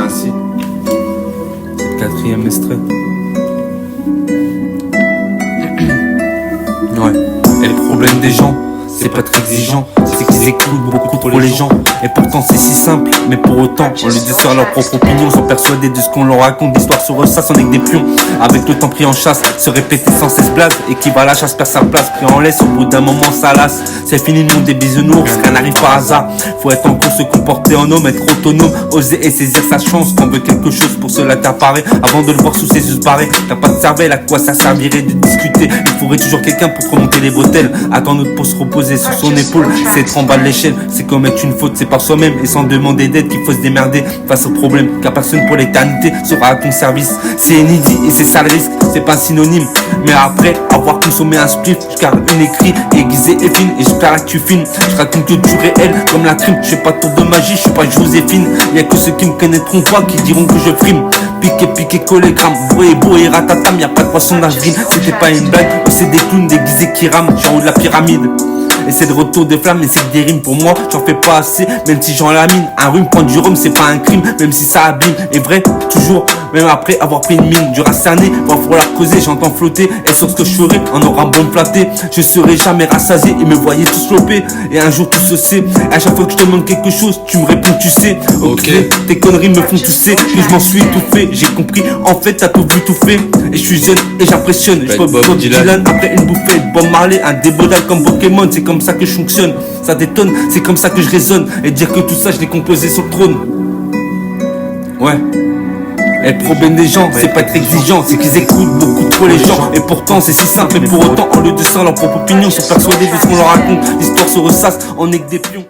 ainsi. C'est le 4e extrait. Ouais. Et le problème des gens, c'est pas très exigeant, c'est qu'ils écoutent beaucoup trop les gens. Et pourtant c'est si simple, mais pour autant on les dit sur leur propre opinion, sont persuadés de ce qu'on leur raconte. L'histoire sur eux, ça c'en est que des pions. Avec le temps pris en chasse, se répéter sans cesse blague, et qui va à la chasse perd sa place, pris en laisse, au bout d'un moment ça lasse. C'est fini le monde des bisounours, rien n'arrive par hasard. Faut être en cours, se comporter en homme, être autonome, oser et saisir sa chance. Quand on veut quelque chose, pour cela t'apparaît, avant de le voir sous ses yeux barrés. T'as pas de cervelle, à quoi ça servirait de discuter? Il faudrait toujours quelqu'un pour remonter les bretelles, attendre pour se reposer sur son épaule. C'est être en bas de l'échelle, c'est commettre une faute, c'est par soi-même et sans demander d'aide qu'il faut se démerder face au problème, car personne pour l'éternité sera à ton service. C'est inédit et c'est ça le risque, c'est pas synonyme. Mais après avoir consommé un spliff, je garde une écrit aiguisée et fine, et j'espère que tu filmes. Je raconte que du réel comme la crime, je fais pas tour de magie, je suis pas Joséphine. Y'a que ceux qui me connaîtront pas qui diront que je frime. Piqué, collé, gramme, beau et ratatam, y'a pas de poisson d'avril. C'était pas une blague, c'est des clowns déguisés qui rament, je suis en haut de la pyramide. Et c'est de retour des flammes, et c'est des rimes pour moi, j'en fais pas assez, même si j'en lamine. Un rhume, prendre du rhum, c'est pas un crime, même si ça abîme. Et vrai, toujours, même après avoir pris une mine, dur à cerner, pour la causer, j'entends flotter. Et sur ce que je ferai, on aura bon me flatter. Je serai jamais rassasié, et me voyez tous sloper. Et un jour tout se sait, et à chaque fois que je te demande quelque chose, tu me réponds tu sais. Ok, tes conneries me font tousser, que je m'en suis étouffé. J'ai compris, en fait t'as tout vu tout fait. Et je suis jeune, et j'impressionne. Je peux Bob Dylan après une bouffée de Bob Marley, un débodal comme Pokémon, c'est comme ça que je fonctionne, ça détonne, c'est comme ça que je raisonne. Et dire que tout ça je l'ai composé sur le trône. Ouais. Et le problème des gens, c'est pas être exigeant, c'est qu'ils écoutent beaucoup trop les gens. Et pourtant c'est si simple, mais pour autant, en lieu de ça, leur propre opinion sont persuadés de ce qu'on leur raconte. L'histoire se ressasse, on est que des pions.